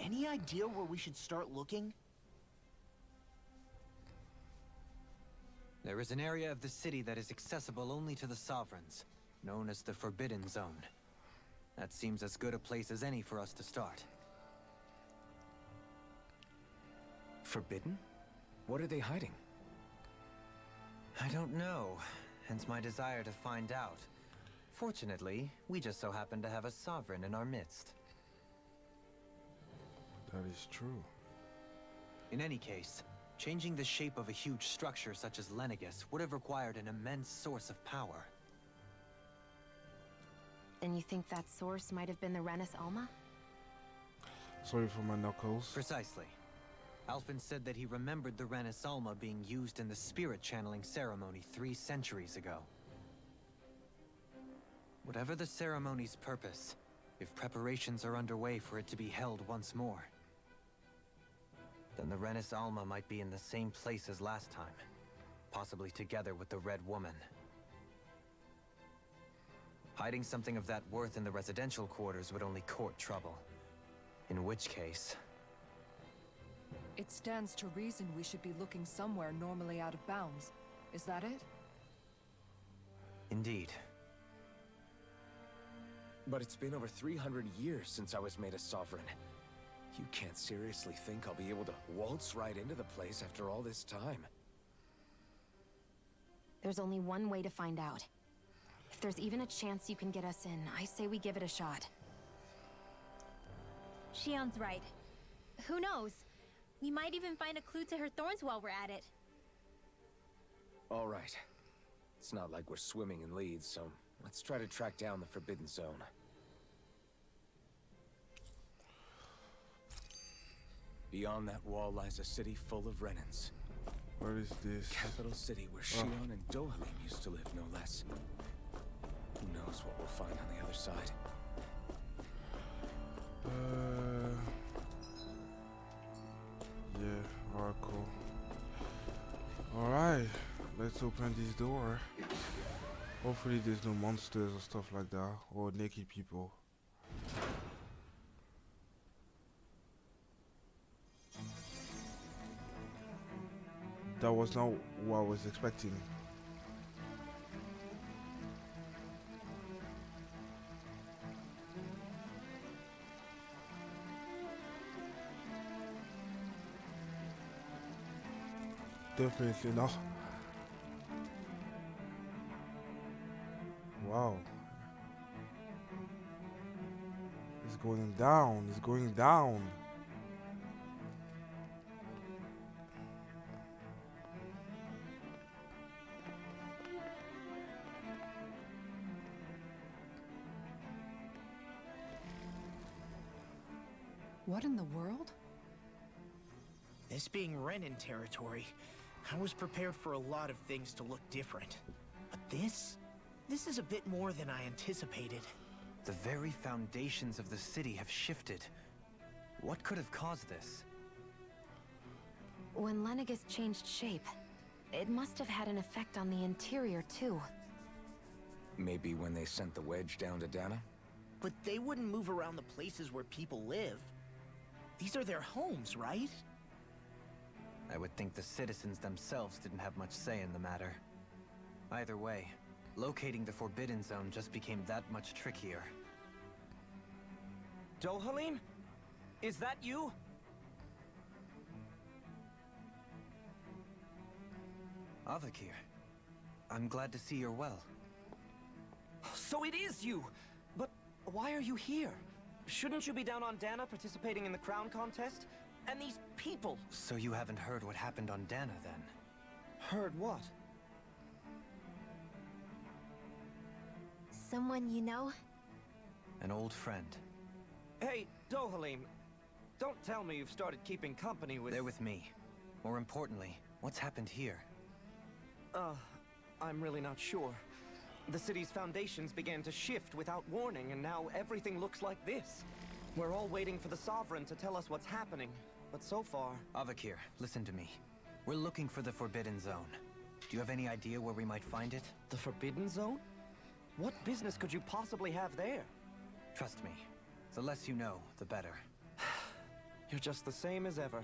Any idea where we should start looking? There is an area of the city that is accessible only to the Sovereigns, known as the Forbidden Zone. That seems as good a place as any for us to start. Forbidden? What are they hiding? I don't know, hence my desire to find out. Fortunately, we just so happen to have a Sovereign in our midst. That is true. In any case, changing the shape of a huge structure such as Lenegis would have required an immense source of power. Then you think that source might have been the Renis Alma? Sorry for my knuckles. Precisely. Alphen said that he remembered the Renis Alma being used in the spirit channeling ceremony 3 centuries ago. Whatever the ceremony's purpose, if preparations are underway for it to be held once more, then the Renis Alma might be in the same place as last time, possibly together with the Red Woman. Hiding something of that worth in the residential quarters would only court trouble. In which case... It stands to reason we should be looking somewhere normally out of bounds. Is that it? Indeed. But it's been over 300 years since I was made a sovereign. You can't seriously think I'll be able to waltz right into the place after all this time. There's only one way to find out. If there's even a chance you can get us in, I say we give it a shot. Shion's right. Who knows? We might even find a clue to her thorns while we're at it. All right. It's not like we're swimming in leads, so let's try to track down the Forbidden Zone. Beyond that wall lies a city full of Renans. What is this? Capital city where Shion and Dohalim used to live, no less. Who knows what we'll find on the other side? Yeah, Oracle. Alright, let's open this door. Hopefully there's no monsters or stuff like that, or naked people. That was not what I was expecting. Definitely not. Wow. It's going down. It's going down. What in the world? This being Renan territory, I was prepared for a lot of things to look different. But this is a bit more than I anticipated. The very foundations of the city have shifted. What could have caused this? When Lenegis changed shape, it must have had an effect on the interior, too. Maybe when they sent the wedge down to Dana? But they wouldn't move around the places where people live. These are their homes, right? I would think the citizens themselves didn't have much say in the matter. Either way, locating the Forbidden Zone just became that much trickier. Dohalim? Is that you? Avakir, I'm glad to see you're well. So it is you! But why are you here? Shouldn't you be down on Dana participating in the crown contest? And these people! So you haven't heard what happened on Dana, then? Heard what? Someone you know? An old friend. Hey, Dohalim, don't tell me you've started keeping company with... They're with me. More importantly, what's happened here? I'm really not sure. The city's foundations began to shift without warning, and now everything looks like this. We're all waiting for the Sovereign to tell us what's happening, but so far... Avakir, listen to me. We're looking for the Forbidden Zone. Do you have any idea where we might find it? The Forbidden Zone? What business could you possibly have there? Trust me. The less you know, the better. You're just the same as ever.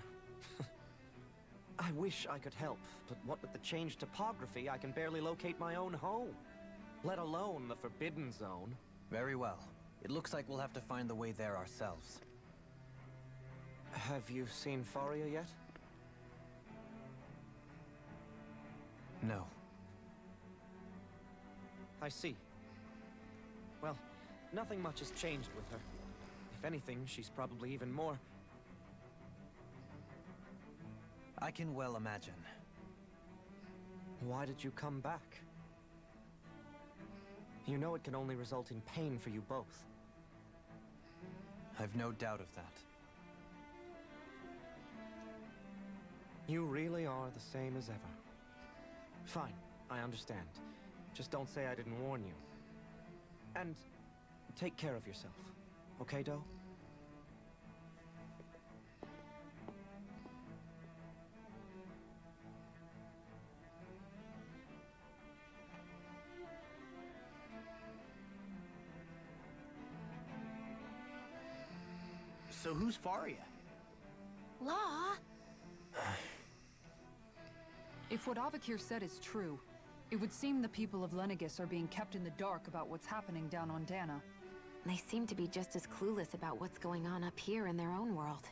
I wish I could help, but what with the changed topography, I can barely locate my own home. Let alone the Forbidden Zone. Very well. It looks like we'll have to find the way there ourselves. Have you seen Faria yet? No. I see. Well, nothing much has changed with her. If anything, she's probably even more... I can well imagine. Why did you come back? You know it can only result in pain for you both. I've no doubt of that. You really are the same as ever. Fine, I understand. Just don't say I didn't warn you. And take care of yourself. Okay, Doe? So who's Faria? Law? If what Avakir said is true, it would seem the people of Lenegis are being kept in the dark about what's happening down on Dana. They seem to be just as clueless about what's going on up here in their own world.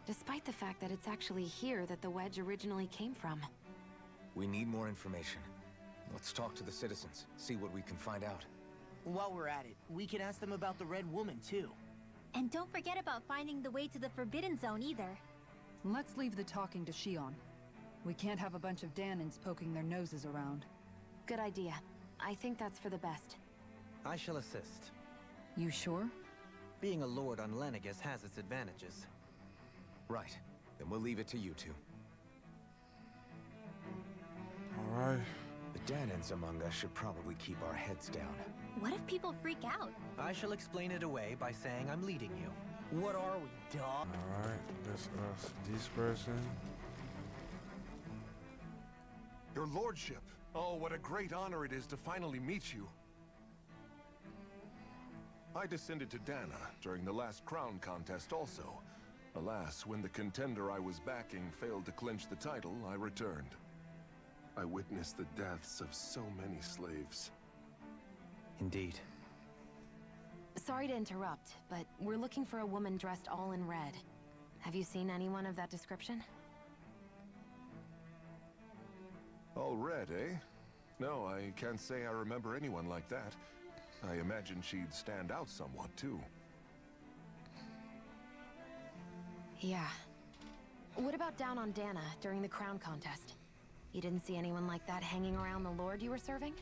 Despite the fact that it's actually here that the wedge originally came from. We need more information. Let's talk to the citizens, see what we can find out. While we're at it, we can ask them about the Red Woman, too. And don't forget about finding the way to the Forbidden Zone either. Let's leave the talking to Shion. We can't have a bunch of Danans poking their noses around. Good idea. I think that's for the best. I shall assist. You sure? Being a lord on Lenegis has its advantages. Right. Then we'll leave it to you two. Alright. The Danans among us should probably keep our heads down. What if people freak out? I shall explain it away by saying I'm leading you. What are we, dog? Alright, let's ask this person. Your lordship. Oh, what a great honor it is to finally meet you. I descended to Dana during the last crown contest also. Alas, when the contender I was backing failed to clinch the title, I returned. I witnessed the deaths of so many slaves. Indeed. Sorry to interrupt, but we're looking for a woman dressed all in red. Have you seen anyone of that description? All red, eh? No, I can't say I remember anyone like that. I imagine she'd stand out somewhat, too. Yeah. What about down on Dana during the crown contest? You didn't see anyone like that hanging around the lord you were serving?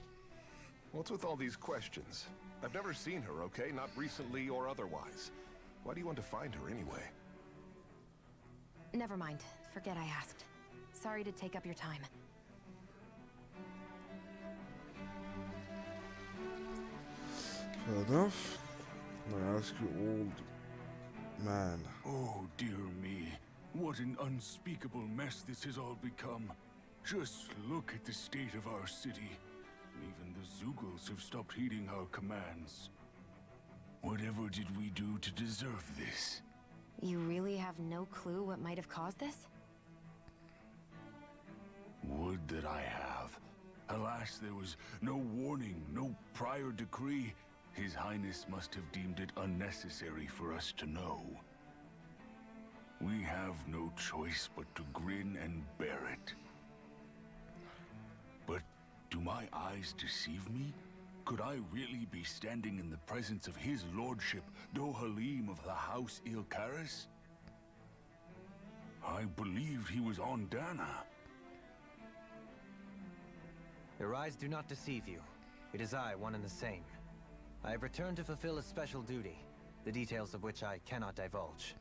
What's with all these questions? I've never seen her, okay? Not recently or otherwise. Why do you want to find her anyway? Never mind. Forget I asked. Sorry to take up your time. Fair enough. I ask you, old man. Oh, dear me. What an unspeakable mess this has all become. Just look at the state of our city. Even the Zeugles have stopped heeding our commands. Whatever did we do to deserve this? You really have no clue what might have caused this? Would that I have. Alas, there was no warning, no prior decree. His Highness must have deemed it unnecessary for us to know. We have no choice but to grin and bear it. But do my eyes deceive me? Could I really be standing in the presence of his lordship, Dohalim of the House Ilkaris? I believed he was on Dana. Your eyes do not deceive you. It is I, one and the same. I have returned to fulfill a special duty, the details of which I cannot divulge.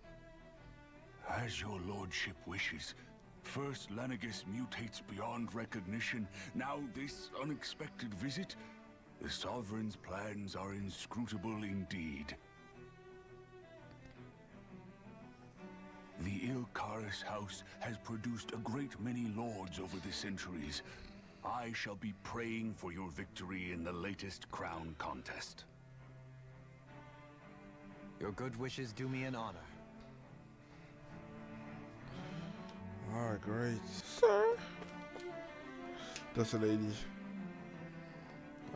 As your lordship wishes. First, Lenegis mutates beyond recognition. Now this unexpected visit. The Sovereign's plans are inscrutable indeed. The Ilkaris house has produced a great many lords over the centuries. I shall be praying for your victory in the latest crown contest. Your good wishes do me an honor. Alright, great. Sir? That's a lady.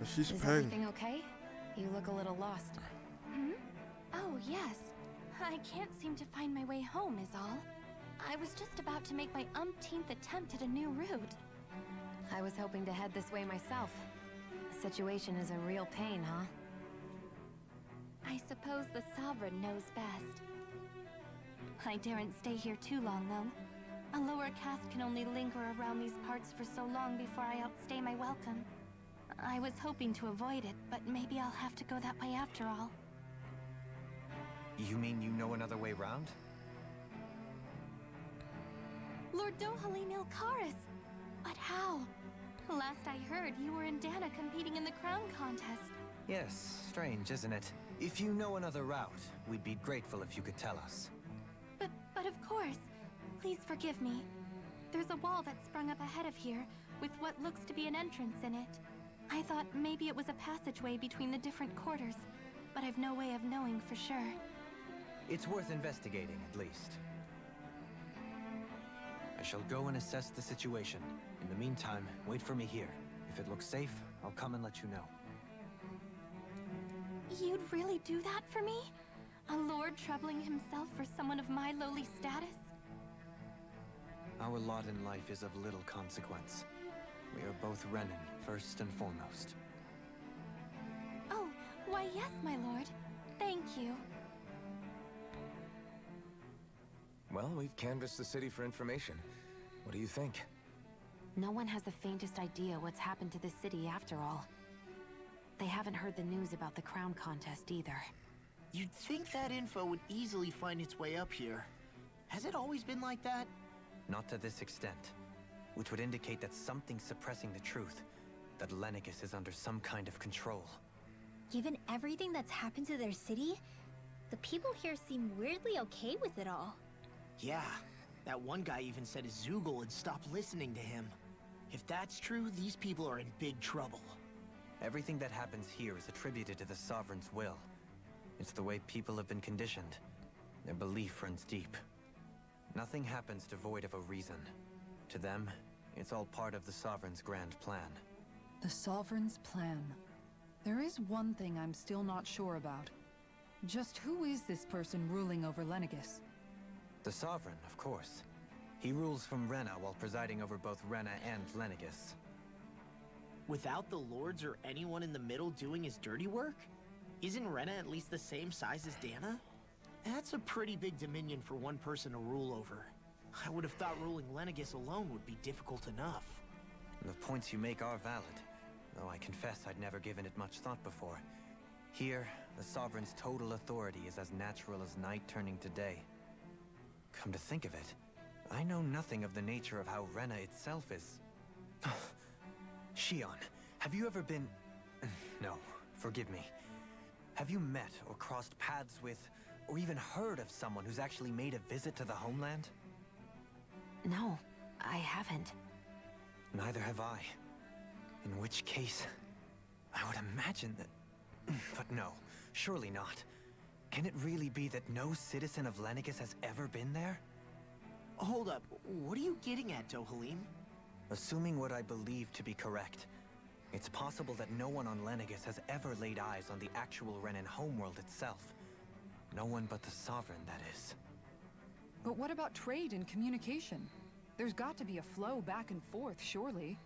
Oh, she's Is paying. everything okay? You look a little lost. Hmm? Oh, yes. I can't seem to find my way home, is all. I was just about to make my umpteenth attempt at a new route. I was hoping to head this way myself. The situation is a real pain, huh? I suppose the Sovereign knows best. I daren't stay here too long, though. A lower caste can only linger around these parts for so long before I outstay my welcome. I was hoping to avoid it, but maybe I'll have to go that way after all. You mean you know another way round? Lord Dohalim Ilkaris! But how? Last I heard, you were in Dana competing in the crown contest. Yes, strange, isn't it? If you know another route, we'd be grateful if you could tell us. But of course. Please forgive me. There's a wall that sprung up ahead of here, with what looks to be an entrance in it. I thought maybe it was a passageway between the different quarters, but I've no way of knowing for sure. It's worth investigating, at least. I shall go and assess the situation. In the meantime, wait for me here. If it looks safe, I'll come and let you know. You'd really do that for me? A lord troubling himself for someone of my lowly status? Our lot in life is of little consequence. We are both Renan, first and foremost. Oh, why yes, my lord. Thank you. Well, we've canvassed the city for information. What do you think? No one has the faintest idea what's happened to the city after all. They haven't heard the news about the crown contest either. You'd think that info would easily find its way up here. Has it always been like that? Not to this extent, which would indicate that something's suppressing the truth, that Lenegis is under some kind of control. Given everything that's happened to their city, the people here seem weirdly okay with it all. Yeah, that one guy even said Zoogle had stopped listening to him. If that's true, these people are in big trouble. Everything that happens here is attributed to the Sovereign's will. It's the way people have been conditioned. Their belief runs deep. Nothing happens devoid of a reason. To them, it's all part of the Sovereign's grand plan. The Sovereign's plan. There is one thing I'm still not sure about. Just who is this person ruling over Lenegis? The Sovereign, of course. He rules from Rena while presiding over both Rena and Lenegis. Without the lords or anyone in the middle doing his dirty work? Isn't Rena at least the same size as Dana? That's a pretty big dominion for one person to rule over. I would have thought ruling Lenegis alone would be difficult enough. The points you make are valid, though I confess I'd never given it much thought before. Here, the Sovereign's total authority is as natural as night turning to day. Come to think of it, I know nothing of the nature of how Rena itself is. Shion, have you ever been... No, forgive me. Have you met or crossed paths with, or even heard of someone who's actually made a visit to the homeland? No, I haven't. Neither have I. In which case, I would imagine that... But no, surely not. Can it really be that no citizen of Lenegis has ever been there? Hold up, what are you getting at, Dohalim? Assuming what I believe to be correct, it's possible that no one on Lenegis has ever laid eyes on the actual Renan homeworld itself. No one but the Sovereign, that is. But what about trade and communication? There's got to be a flow back and forth, surely.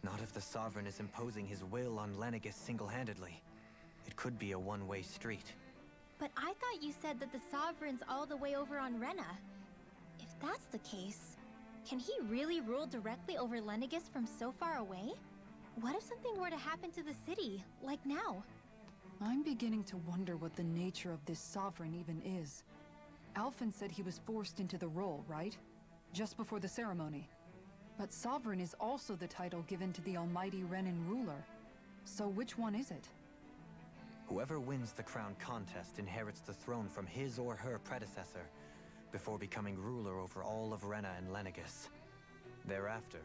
Not if the Sovereign is imposing his will on Lenegis single-handedly. It could be a one-way street. But I thought you said that the Sovereign's all the way over on Rena. If that's the case, can he really rule directly over Lenegis from so far away? What if something were to happen to the city, like now? I'm beginning to wonder what the nature of this Sovereign even is. Alphen said he was forced into the role, right? Just before the ceremony. But Sovereign is also the title given to the almighty Renan ruler. So which one is it? Whoever wins the crown contest inherits the throne from his or her predecessor, before becoming ruler over all of Rena and Lenegis. Thereafter,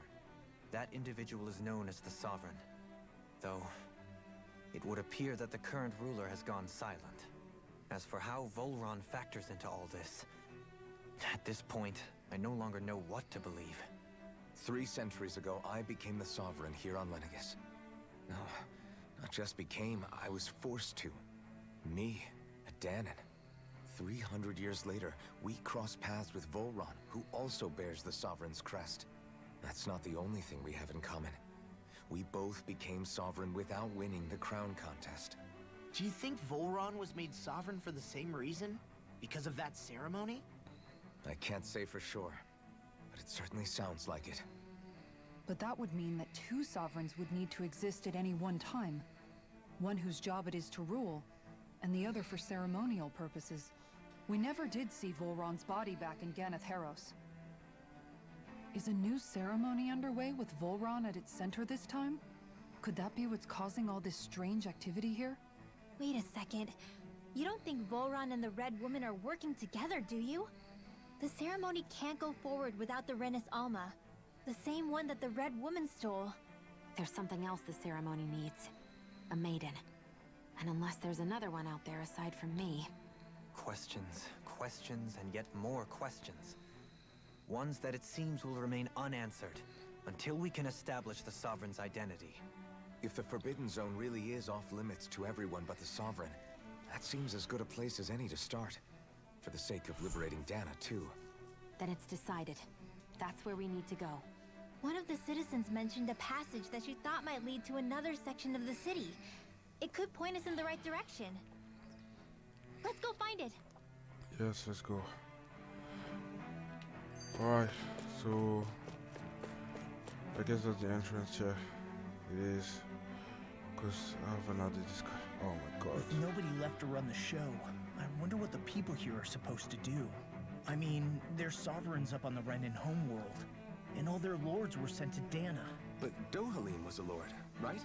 that individual is known as the Sovereign. Though, it would appear that the current ruler has gone silent. As for how Volron factors into all this, at this point, I no longer know what to believe. 3 centuries ago, I became the Sovereign here on Lenegis. No, not just became, I was forced to. Me, a Danon. 300 years later, we cross paths with Volron, who also bears the Sovereign's crest. That's not the only thing we have in common. We both became Sovereign without winning the crown contest. Do you think Volron was made Sovereign for the same reason? Because of that ceremony? I can't say for sure, but it certainly sounds like it. But that would mean that 2 Sovereigns would need to exist at any one time. One whose job it is to rule, and the other for ceremonial purposes. We never did see Volron's body back in Ganath Haros. Is a new ceremony underway with Volron at its center this time? Could that be what's causing all this strange activity here? Wait a second. You don't think Volron and the Red Woman are working together, do you? The ceremony can't go forward without the Renis Alma. The same one that the Red Woman stole. There's something else the ceremony needs. A maiden. And unless there's another one out there aside from me... Questions, questions, and yet more questions. Ones that it seems will remain unanswered, until we can establish the Sovereign's identity. If the Forbidden Zone really is off-limits to everyone but the Sovereign, that seems as good a place as any to start. For the sake of liberating Dana, too. Then it's decided. That's where we need to go. One of the citizens mentioned a passage that she thought might lead to another section of the city. It could point us in the right direction. Let's go find it. Yes, let's go. Alright, so I guess that's the entrance here. It is. Because I have another discussion. Oh my god. With nobody left to run the show, I wonder what the people here are supposed to do. I mean, they're sovereigns up on the Renan homeworld, and all their lords were sent to Dana. But Dohalim was a lord, right?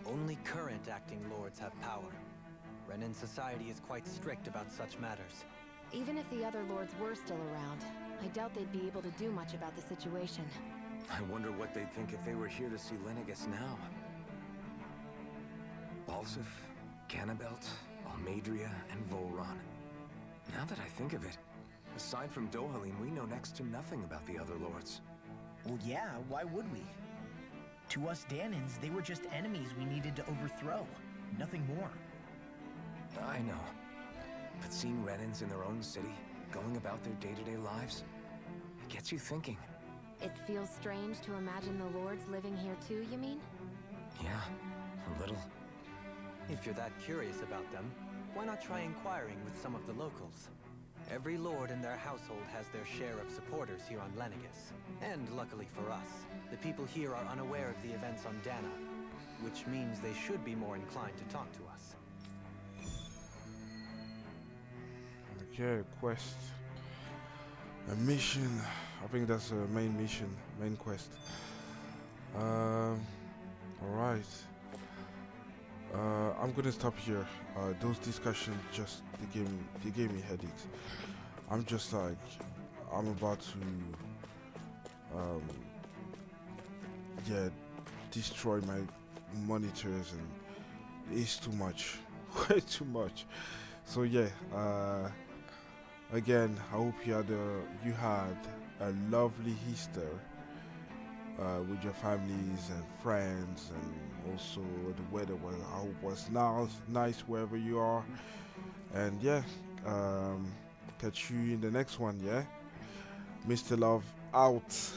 Only current acting lords have power. Renan society is quite strict about such matters. Even if the other lords were still around, I doubt they'd be able to do much about the situation. I wonder what they'd think if they were here to see Lenegis now. Balsif, Cannabelt, Almadria, and Volron. Now that I think of it, aside from Dohalim, we know next to nothing about the other lords. Well, yeah, why would we? To us Danans, they were just enemies we needed to overthrow. Nothing more. I know. But seeing Renans in their own city, going about their day-to-day lives, it gets you thinking. It feels strange to imagine the lords living here too, you mean? Yeah, a little. If you're that curious about them, why not try inquiring with some of the locals? Every lord in their household has their share of supporters here on Lenegis. And luckily for us, the people here are unaware of the events on Dana, which means they should be more inclined to talk to us. Okay, quest. A mission. I think that's a main mission, main quest. Alright. I'm gonna stop here. Those discussions just they gave me headaches. I'm just like I'm about to yeah, destroy my monitors, and it's too much. Way too much. So yeah, again, I hope you had a lovely Easter with your families and friends, and also the weather was nice wherever you are. And yeah, catch you in the next one. Yeah, Mr. Love out.